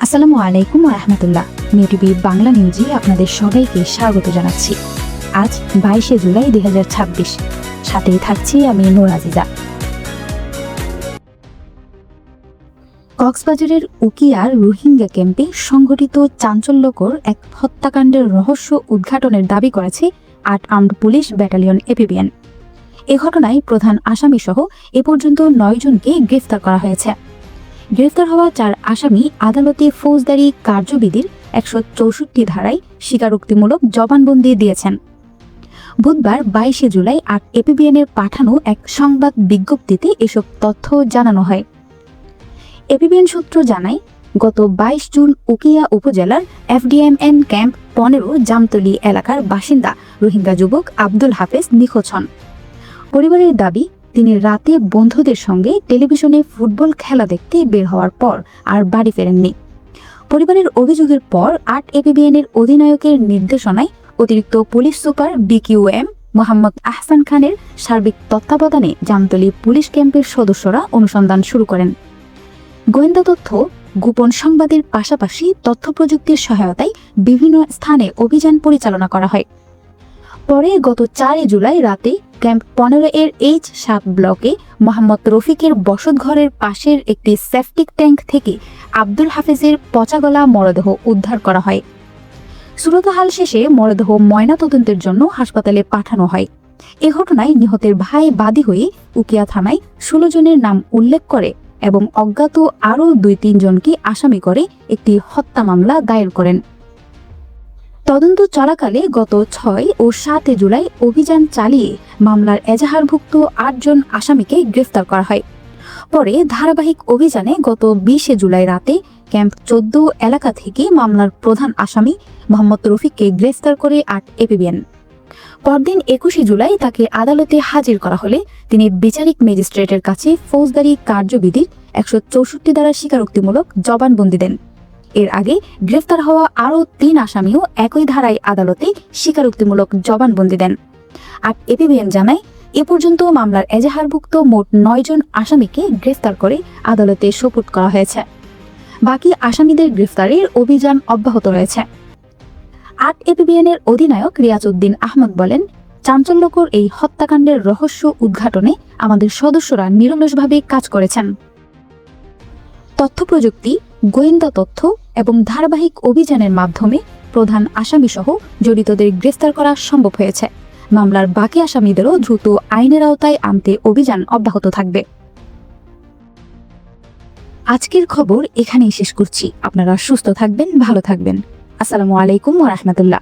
আসসালামু আলাইকুম ওয়া রাহমাতুল্লাহ। নিউ টিভি বাংলা নিউজে আপনাদের সবাইকে স্বাগত জানাচ্ছি। আজ 22শে জুলাই 2026। সাথেই থাকছি আমি নূর আজিজা। কক্সবাজারের উকিয়ার রোহিঙ্গা ক্যাম্পে সংঘটিত চাঞ্চল্যকর এক হত্যাকাণ্ডের রহস্য উদ্ঘাটনের দাবি করেছে ৮ আর্মড পুলিশ ব্যাটালিয়ন এপিবিএন। এ ঘটনায় প্রধান আসামিসহ এ পর্যন্ত ৯ জনকে গ্রেফতার করা হয়েছে। গ্রেফতার হওয়া ৪ আসামি আদালতে ফৌজদারি কার্যবিধির ১৬৪ ধারায় স্বীকারোক্তিমূলক জবানবন্দি দিয়েছেন। বুধবার ২২শে জুলাই ৮ এপিবিএনের পাঠানো এক সংবাদ বিজ্ঞপ্তিতে এসব তথ্য জানানো হয়। এপিবিএন সূত্র জানায়, গত ২২ জুন উকিয়া উপজেলার এফডিএমএন ক্যাম্প ১৫ জামতলী এলাকার বাসিন্দা রোহিঙ্গা যুবক আব্দুল হাফেজ নিখোঁজ হন। পরিবারের দাবি, তিনি রাতে বন্ধুদের সঙ্গে টেলিভিশনে ফুটবল খেলা দেখতে বের হওয়ার পর আর বাড়ি ফেরেননি। পরিবারের অভিযোগের পর ৮ এপিবিএনের অধিনায়কের নির্দেশনায় অতিরিক্ত পুলিশ সুপার বিকিউএম মোহাম্মদ আহসান খানের সার্বিক তত্ত্বাবধানে জামতলী পুলিশ ক্যাম্পের সদস্যরা অনুসন্ধান শুরু করেন। গোয়েন্দা তথ্য, গোপন সংবাদের পাশাপাশি তথ্য প্রযুক্তির সহায়তায় বিভিন্ন স্থানে অভিযান পরিচালনা করা হয়। পরে গত ৪ জুলাই রাতে ক্যাম্প ১৫ এর H7 ব্লকে মোহাম্মদ রফিকের বসতঘরের পাশের একটি সেপটিক ট্যাঙ্ক থেকে আব্দুল হাফেজের পচাগলা মরদেহ উদ্ধার করা হয়। সুরতহাল শেষে মরদেহ ময়নাতদন্তের জন্য হাসপাতালে পাঠানো হয়। এ ঘটনায় নিহতের ভাই বাদী হয়ে উকিয়া থানায় ১৬ জনের নাম উল্লেখ করে এবং অজ্ঞাত আরও ২-৩ জনকে আসামি করে একটি হত্যা মামলা দায়ের করেন। তদন্ত চলাকালে গত ৬ ও ৭ জুলাই অভিযান চালিয়ে মামলার এজাহারভুক্ত ৮ জন আসামিকে গ্রেফতার করা হয়। পরে ধারাবাহিক অভিযানে গত ২০শে জুলাই রাতে ক্যাম্প ১৪ এলাকা থেকে মামলার প্রধান আসামি মোহাম্মদ রফিককে গ্রেফতার করে ৮ এপিবিএন। পরদিন ২১শে জুলাই তাকে আদালতে হাজির করা হলে তিনি বিচারিক ম্যাজিস্ট্রেটের কাছে ফৌজদারি কার্যবিধির ১৬৪ ধারা স্বীকারোক্তিমূলক জবানবন্দি দেন। এর আগে গ্রেফতার হওয়া আরও ৩ আসামিও একই ধারায় আদালতে স্বীকারোক্তিমূলক জবানবন্দি দেন। ৮ এপিবিএন জানায়, এ পর্যন্ত মামলার এজাহারভুক্ত মোট ৯ জন আসামিকে গ্রেফতার করে আদালতে সোপর্দ করা হয়েছে। বাকি আসামিদের গ্রেফতারের অভিযান অব্যাহত রয়েছে। ৮ এপিবিএনের অধিনায়ক রিয়াজউদ্দিন আহমদ বলেন, চাঞ্চল্যকর এই হত্যাকাণ্ডের রহস্য উদ্ঘাটনে আমাদের সদস্যরা নিরলসভাবে কাজ করেছেন। তথ্য প্রযুক্তি, গোয়েন্দা তথ্য এবং ধারাবাহিক অভিযানের মাধ্যমে প্রধান আসামিসহ জড়িতদের গ্রেফতার করা সম্ভব হয়েছে। মামলার বাকি আসামিদেরও দ্রুত আইনের আওতায় আনতে অভিযান অব্যাহত থাকবে। আজকের খবর এখানেই শেষ করছি। আপনারা সুস্থ থাকবেন, ভালো থাকবেন। আসসালামু আলাইকুম ওয়া রাহমাতুল্লাহ।